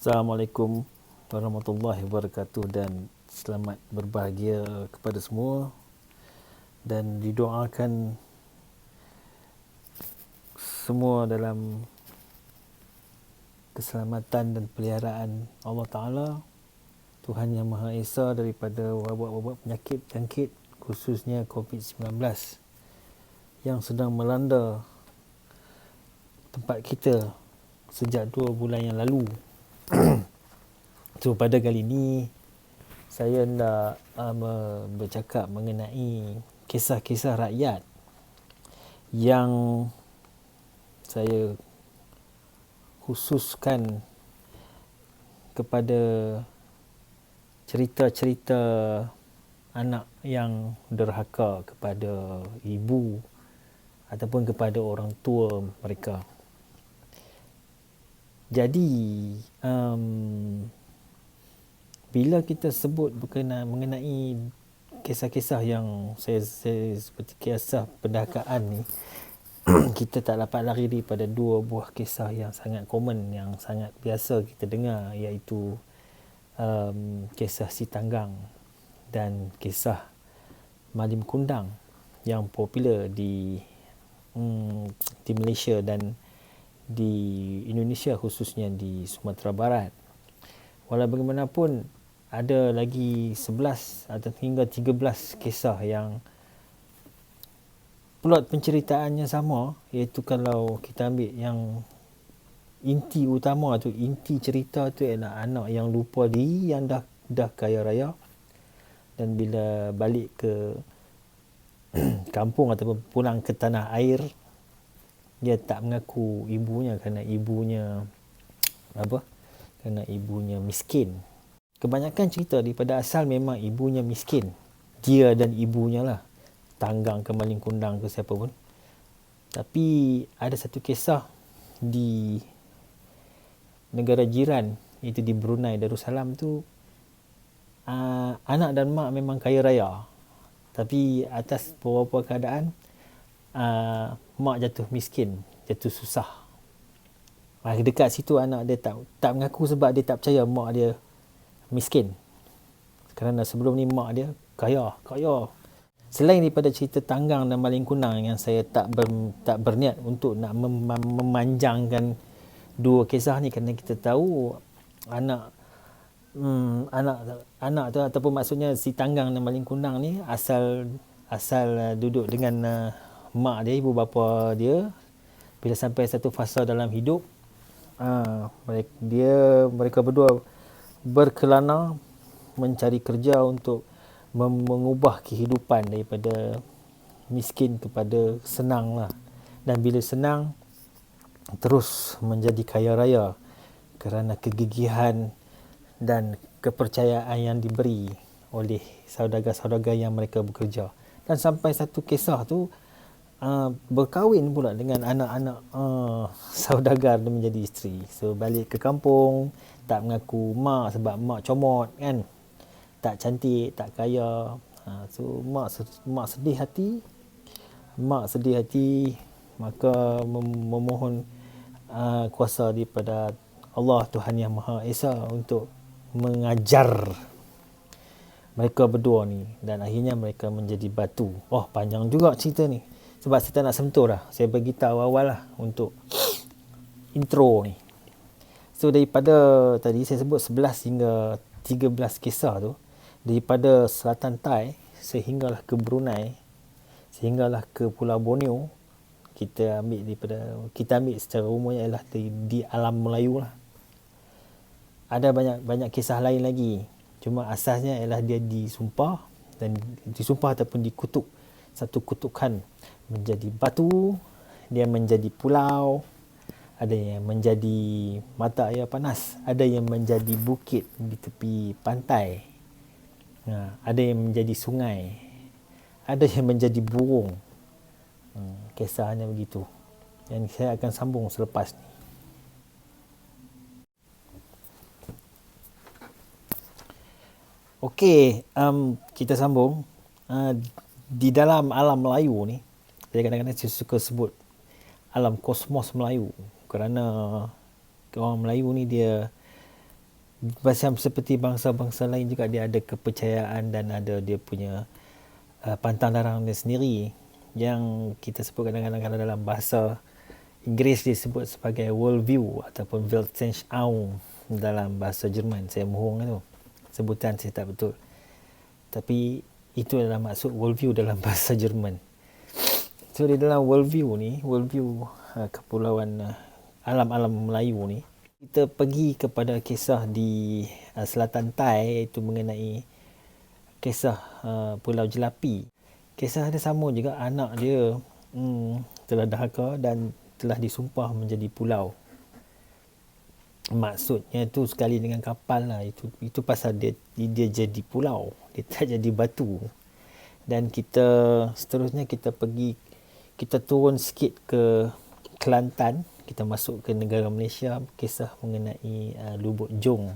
Assalamualaikum warahmatullahi wabarakatuh dan selamat berbahagia kepada semua dan didoakan semua dalam keselamatan dan peliharaan Allah Ta'ala, Tuhan Yang Maha Esa, daripada wabak-wabak penyakit jangkit khususnya COVID-19 yang sedang melanda tempat kita sejak 2 bulan yang lalu. So pada kali ini saya nak bercakap mengenai kisah-kisah rakyat yang saya khususkan kepada cerita-cerita anak yang derhaka kepada ibu ataupun kepada orang tua mereka. Jadi bila kita sebut mengenai kisah-kisah yang saya seperti kisah pendakaan ni, kita tak dapat lari daripada 2 buah kisah yang sangat common, yang sangat biasa kita dengar, iaitu kisah Si Tanggang dan kisah Malim Kundang yang popular di Malaysia dan di Indonesia, khususnya di Sumatera Barat. Walau bagaimanapun, ada lagi 11 atau hingga 13 kisah yang plot penceritaannya sama, iaitu kalau kita ambil yang inti utama tu, inti cerita tu ialah anak yang lupa diri, yang dah kaya raya, dan bila balik ke kampung ataupun pulang ke tanah air, dia tak mengaku ibunya kerana ibunya miskin. Kebanyakan cerita daripada asal memang ibunya miskin, dia dan ibunya lah, Tanggang ke Malim Kundang ke siapa pun. Tapi ada satu kisah di negara jiran, iaitu di Brunei Darussalam tu, anak dan mak memang kaya raya, tapi atas beberapa keadaan mak jatuh miskin, jatuh susah. Dekat situ anak dia tak mengaku sebab dia tak percaya mak dia miskin, kerana sebelum ni mak dia kaya. Selain daripada cerita Tanggang dan Malim Kundang yang saya tak berniat untuk nak memanjangkan 2 kisah ni, kerana kita tahu anak tu, ataupun maksudnya Si Tanggang dan Malim Kundang ni asal duduk dengan mak dia, ibu bapa dia. Bila sampai satu fasa dalam hidup, mereka berdua berkelana mencari kerja untuk mengubah kehidupan daripada miskin kepada senang lah. Dan bila senang, terus menjadi kaya raya kerana kegigihan dan kepercayaan yang diberi oleh saudagar-saudagar yang mereka bekerja. Dan sampai satu kisah tu berkahwin pula dengan anak-anak saudagar dan menjadi isteri. So balik ke kampung, tak mengaku mak sebab mak comot kan, tak cantik, tak kaya. So mak sedih hati, maka memohon kuasa daripada Allah, Tuhan Yang Maha Esa, untuk mengajar mereka berdua ni, dan akhirnya mereka menjadi batu. Panjang juga cerita ni, sebab saya tak nak sentuh dah. Saya beritahu awal lah untuk intro ni. So daripada tadi saya sebut 11 hingga 13 kisah tu, daripada selatan Thai sehinggalah ke Brunei, sehinggalah ke Pulau Borneo. Kita ambil secara umumnya ialah di alam Melayu lah. Ada banyak kisah lain lagi, cuma asasnya ialah dia disumpah ataupun dikutuk. Satu kutukan menjadi batu, dia menjadi pulau, ada yang menjadi mata air panas, ada yang menjadi bukit di tepi pantai, ada yang menjadi sungai, ada yang menjadi burung. Kisahnya begitu, yang saya akan sambung selepas ni. Okey, kita sambung. Di dalam alam Melayu ni, saya kadang-kadang suka sebut alam kosmos Melayu, kerana orang Melayu ni dia Macam seperti bangsa-bangsa lain juga, dia ada kepercayaan dan ada dia punya pantang larang dia sendiri, yang kita sebut kadang-kadang kalau dalam bahasa Inggeris disebut sebagai worldview ataupun Weltanschauung dalam bahasa Jerman. Saya mohon tu, sebutan saya tak betul, tapi itu adalah maksud worldview dalam bahasa Jerman. So di dalam worldview ni, worldview kepulauan alam-alam Melayu ni, kita pergi kepada kisah di selatan Thai, iaitu mengenai kisah Pulau Jelapi. Kisah dia sama juga, anak dia telah dahaka dan telah disumpah menjadi pulau. Maksudnya tu sekali dengan kapal lah, itu pasal dia jadi pulau, dia tak jadi batu. Dan kita seterusnya kita pergi, kita turun sikit ke Kelantan, kita masuk ke negara Malaysia, kisah mengenai Lubuk Jong.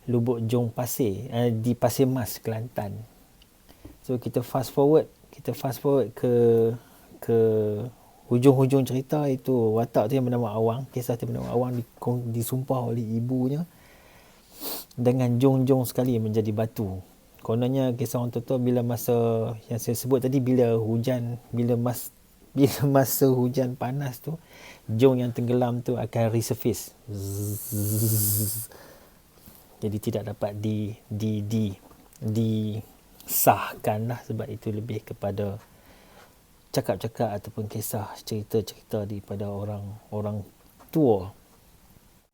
Lubuk Jong Pasir, di Pasir Mas, Kelantan. So kita fast forward ke hujung-hujung cerita, itu watak tu yang bernama Awang, kisah tu bernama Awang disumpah oleh ibunya dengan jong-jong sekali menjadi batu. Kononnya kisah orang tua bila masa yang saya sebut tadi, bila masa hujan panas tu, jong yang tenggelam tu akan resurface. Jadi tidak dapat disahkan lah, sebab itu lebih kepada cakap-cakap ataupun kisah cerita-cerita daripada orang tua.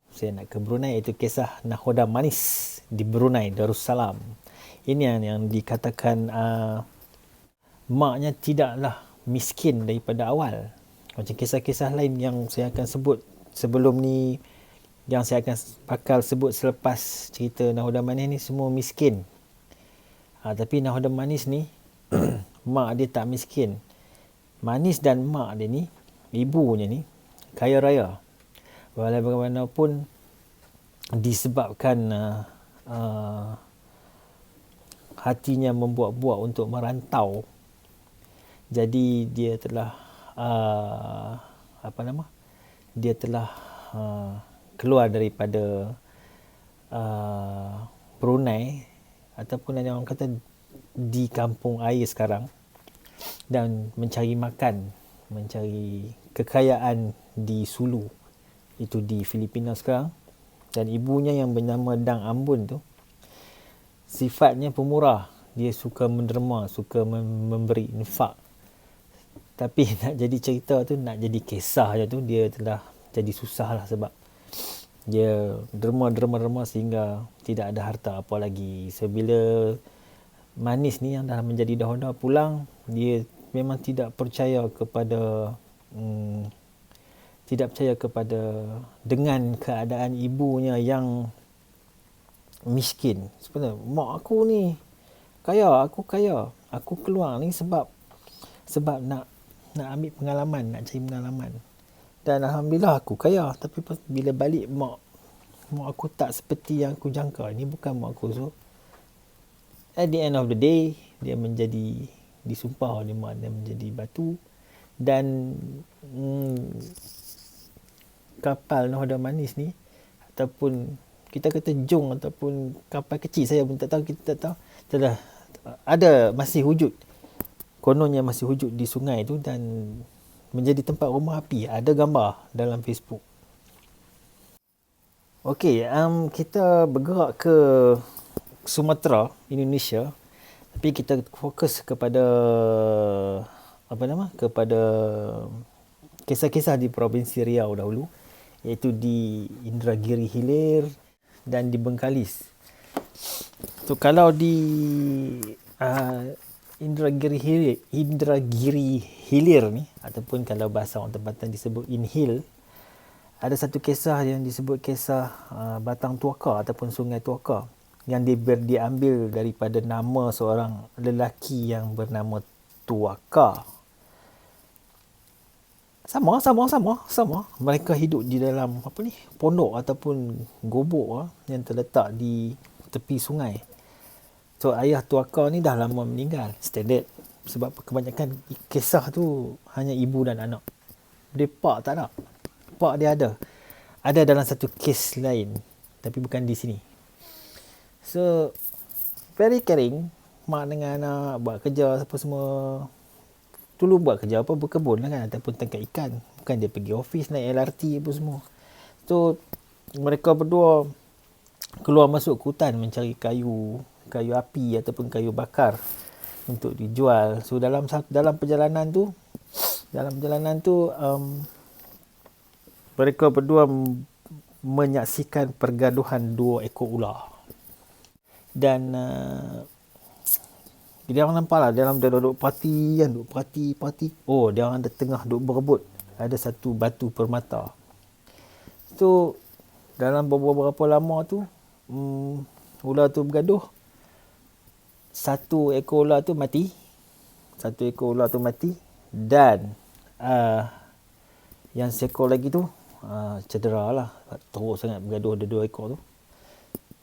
Saya nak ke Brunei, itu kisah Nahoda Manis di Brunei Darussalam. Ini yang dikatakan maknya tidaklah miskin daripada awal. Macam kisah-kisah lain yang saya akan sebut sebelum ni, yang saya akan bakal sebut selepas cerita Nahoda Manis ni, semua miskin. Tapi Nahoda Manis ni mak dia tak miskin. Manis dan mak dia ni, ibunya ni kaya raya. Walau bagaimanapun disebabkan hatinya membuat-buat untuk merantau, jadi dia telah dia telah keluar daripada Brunei, ataupun yang orang kata di kampung air sekarang, dan mencari makan, mencari kekayaan di Sulu, itu di Filipina sekarang. Dan ibunya yang bernama Dang Ambun tu, sifatnya pemurah, dia suka menderma, suka memberi infak. Tapi nak jadi cerita tu, nak jadi kisah je tu, dia telah jadi susah lah, sebab dia derma sehingga tidak ada harta apa lagi. So bila Manis ni yang dah menjadi dahoda pulang, dia memang tidak percaya kepada dengan keadaan ibunya yang miskin. Sebenarnya mak aku ni kaya, aku keluar ni sebab nak ambil pengalaman, nak cari pengalaman. Dan alhamdulillah aku kaya, tapi bila balik mak aku tak seperti yang aku jangka. Ini bukan mak aku. So at the end of the day, dia menjadi disumpah oleh mak dia menjadi batu. Dan kapal Nahoda Manis ni, ataupun kita kata jong ataupun kapal kecil, saya pun tak tahu, kita tak tahu, telah ada, masih wujud. Kononnya masih wujud di sungai tu dan menjadi tempat rumah api. Ada gambar dalam Facebook. Okey, kita bergerak ke Sumatera, Indonesia. Tapi kita fokus kepada kepada kisah-kisah di Provinsi Riau dahulu, iaitu di Indragiri Hilir dan di Bengkalis. So kalau di Indragiri Hilir ni, ataupun kalau bahasa orang tempatan disebut Inhil, ada satu kisah yang disebut kisah Batang Tuaka ataupun Sungai Tuaka, yang diambil daripada nama seorang lelaki yang bernama Tuaka. Sama. Mereka hidup di dalam pondok ataupun gobok yang terletak di tepi sungai. So ayah Tuaka ni dah lama meninggal, standard. Sebab kebanyakan kisah tu hanya ibu dan anak. Dia pak tak ada. Pak dia ada. Ada dalam satu kes lain. tapi bukan di sini. So very caring, mak dengan anak buat kerja apa semua. Dulu buat kerja apa, berkebun lah kan, ataupun tangkap ikan. Bukan dia pergi office naik LRT apa semua. So mereka berdua keluar masuk ke hutan mencari kayu api ataupun kayu bakar untuk dijual. So dalam perjalanan tu mereka berdua menyaksikan pergaduhan 2 ekor ular. Dan dia orang nampak lah, dia duduk parti kan, duduk parti. Oh, dia orang ada tengah duduk berebut. Ada satu batu permata. So dalam beberapa lama tu ular tu bergaduh. Satu ekor ular tu mati. Dan yang seekor lagi tu cedera lah. Teruk sangat bergaduh ada 2 ekor tu.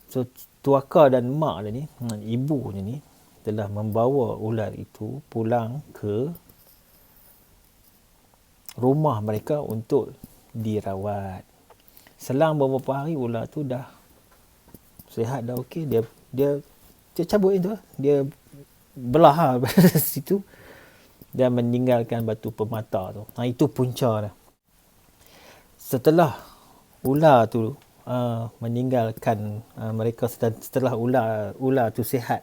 So tuaka dan mak dia ni, ibunya ni, telah membawa ular itu pulang ke rumah mereka untuk dirawat. Selang beberapa hari ular tu dah sihat, dah okey. Dia cabut itu, dia belah situ dan meninggalkan batu permata tu. Itu punca dah. Setelah ular tu meninggalkan mereka, setelah ular tu sihat,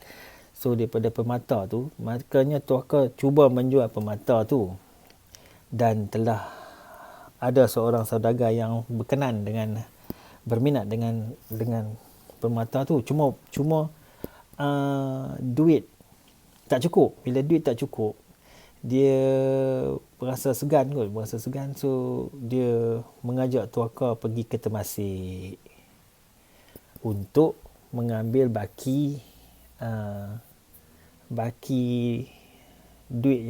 so daripada permata tu, makanya tuaka cuba menjual permata tu, dan telah ada seorang saudagar yang berminat dengan permata tu. Cuma duit tak cukup. Bila duit tak cukup, dia berasa segan, so dia mengajak tuaka pergi ke Temasek untuk mengambil baki duit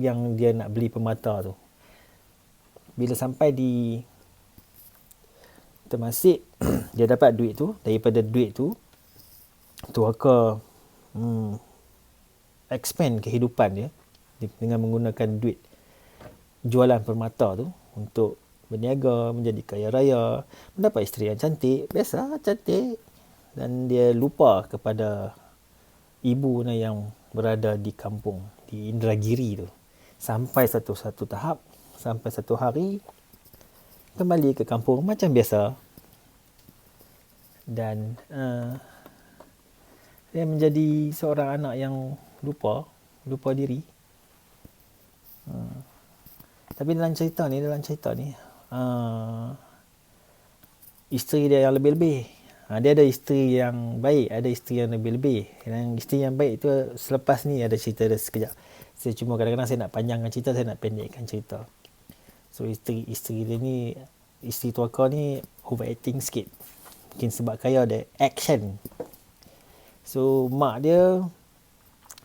yang dia nak beli permata tu. Bila sampai di Temasek, dia dapat duit tu. Daripada duit tu, tuaka expand kehidupan dia dengan menggunakan duit jualan permata tu untuk berniaga, menjadi kaya raya, mendapat isteri yang cantik, biasa cantik, dan dia lupa kepada ibunya yang berada di kampung di Indragiri tu. Sampai satu tahap, sampai satu hari kembali ke kampung macam biasa, dan dia menjadi seorang anak yang lupa diri. Tapi dalam cerita ni isteri dia yang lebih-lebih. Dia ada isteri yang baik, ada isteri yang lebih-lebih. Dan isteri yang baik tu selepas ni ada cerita dia sekejap. Saya cuma kadang-kadang saya nak panjangkan cerita, saya nak pendekkan cerita. So isteri dia ni, isteri tuaka ni overacting sikit. Mungkin sebab kaya ada action. So mak dia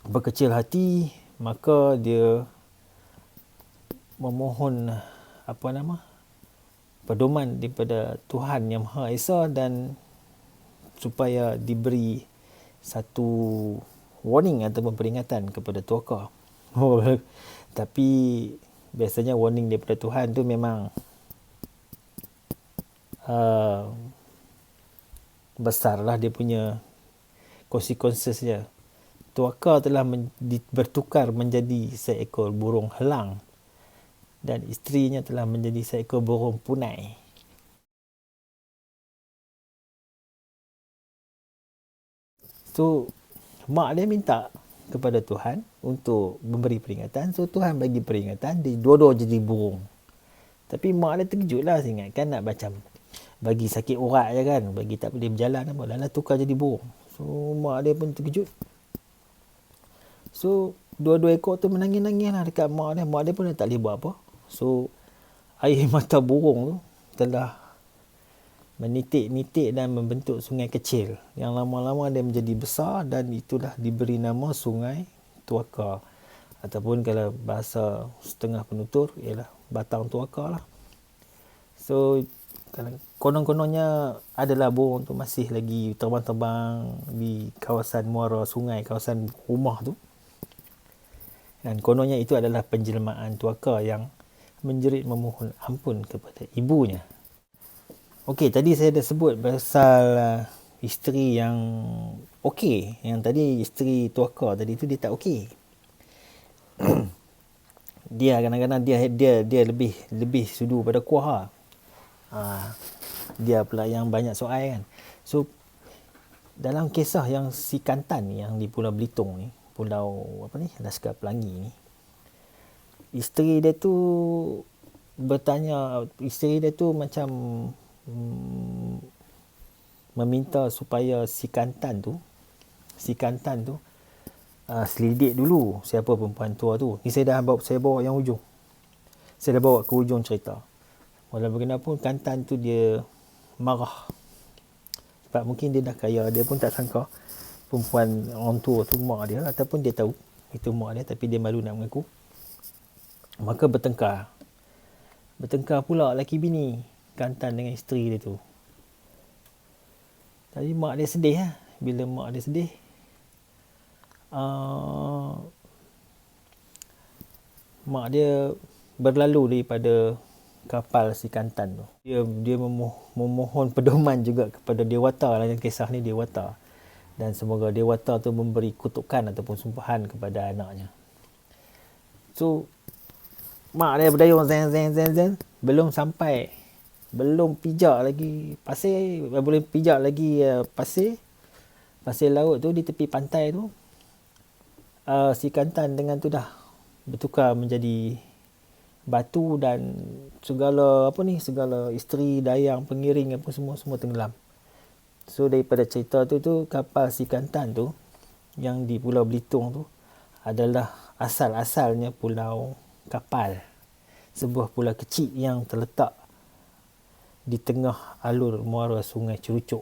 berkecil hati, maka dia memohon pedoman daripada Tuhan Yang Maha Esa, dan supaya diberi satu warning ataupun peringatan kepada tuaka. Tapi biasanya warning daripada Tuhan tu memang besarlah dia punya konsekuensinya. Tuaka telah bertukar menjadi seekor burung helang, dan isterinya telah menjadi seekor burung punai. So mak dia minta kepada Tuhan untuk memberi peringatan. So Tuhan bagi peringatan, dua-dua jadi burung. Tapi mak dia terkejut lah, saya ingatkan nak macam bagi sakit urat je kan, bagi tak boleh berjalan apa, lalu tukar jadi burung. So mak dia pun terkejut. So dua-dua ekor tu menangis-nangis lah dekat mak dia. Mak dia pun dah tak boleh buat apa. So air mata burung tu telah menitik-nitik dan membentuk sungai kecil yang lama-lama dia menjadi besar, dan itulah diberi nama Sungai Tuaka, ataupun kalau bahasa setengah penutur ialah Batang Tuaka lah. So konon-kononnya adalah burung tu masih lagi terbang-terbang di kawasan muara sungai, kawasan rumah tu, dan kononnya itu adalah penjelmaan Tuaka yang menjerit memohon ampun kepada ibunya. Okey, tadi saya dah sebut pasal isteri yang okey. Yang tadi isteri tuaka tadi tu dia tak okey. Dia kadang-kadang dia lebih sudu pada kuah lah. Dia pula yang banyak soal kan. So dalam kisah yang si Kantan ni, yang di Pulau Belitung ni, Pulau apa ni, Laskar Pelangi ni, isteri dia tu bertanya, isteri dia tu macam meminta supaya si Kantan tu selidik dulu siapa perempuan tua tu. Ni saya bawa yang hujung. Saya dah bawa ke hujung cerita. Walau bagaimanapun Kantan tu dia marah. Sebab mungkin dia dah kaya, dia pun tak sangka perempuan orang tua tu mak dia, ataupun dia tahu itu mak dia tapi dia malu nak mengaku. Maka bertengkar. Bertengkar pula laki bini, Kantan dengan isteri dia tu. Tadi mak dia sedih lah. Bila mak dia sedih, mak dia berlalu daripada kapal si Kantan tu. Dia memohon pedoman juga kepada Dewata lah, dalam kisah ni Dewata. Dan semoga Dewata tu memberi kutukan ataupun sumpahan kepada anaknya. So mak dia berdayung zen. Belum pijak lagi pasir, boleh pijak lagi pasir laut tu di tepi pantai tu. Si Kantan dengan tu dah bertukar menjadi batu dan segala isteri, dayang, pengiring apa semua tenggelam. So daripada cerita tu kapal si Kantan tu yang di Pulau Belitung tu adalah asal-asalnya pulau kapal. Sebuah pulau kecil yang terletak di tengah alur muara Sungai Cerucuk.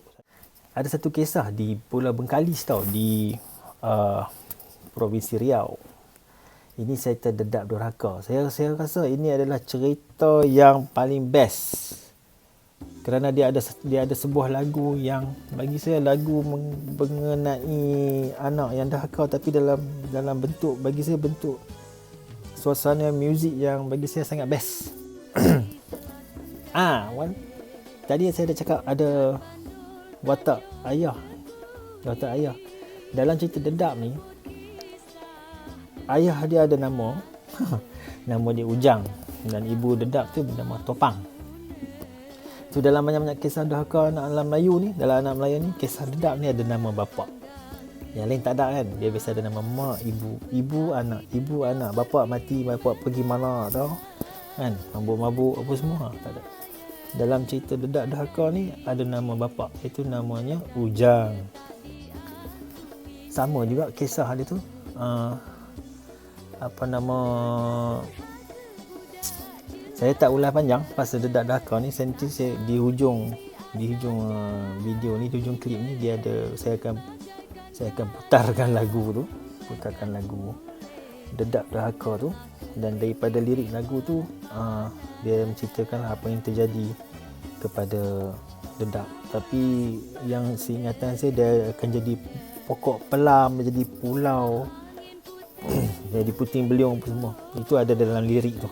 Ada satu kisah di Pulau Bengkalis tau, di Provinsi Riau. Ini saya terdedap durhaka. Saya rasa ini adalah cerita yang paling best. Kerana dia ada sebuah lagu yang bagi saya lagu mengenai anak yang dahaka, tapi dalam bentuk, bagi saya bentuk suasana muzik yang bagi saya sangat best. Tadi saya dah cakap ada watak ayah. Dalam cerita Dedap ni, ayah dia ada nama nama dia Ujang, dan ibu Dedap tu bernama Topang. So dalam banyak-banyak kisah dahaka anak Melayu ni, dalam anak Melayu ni, kisah Dedap ni ada nama bapa. Yang lain tak ada kan. Dia biasa ada nama mak, ibu anak, bapa mati, bapa pergi mana tau kan, mabuk-mabuk apa semua, tak ada. Dalam cerita Dedap Dahaka ni ada nama bapa, itu namanya Ujang. Sama juga kisah dia tu, saya tak ulas panjang pasal Dedap Dahaka ni. Saya di hujung video ni, di hujung klip ni dia ada, saya akan putarkan lagu Dedap Dahaka tu, dan daripada lirik lagu tu dia menceritakan apa yang terjadi kepada Dedap. Tapi yang seingatan saya, dia akan jadi pokok pelam, jadi pulau, jadi puting beliung apa semua. Itu ada dalam lirik tu.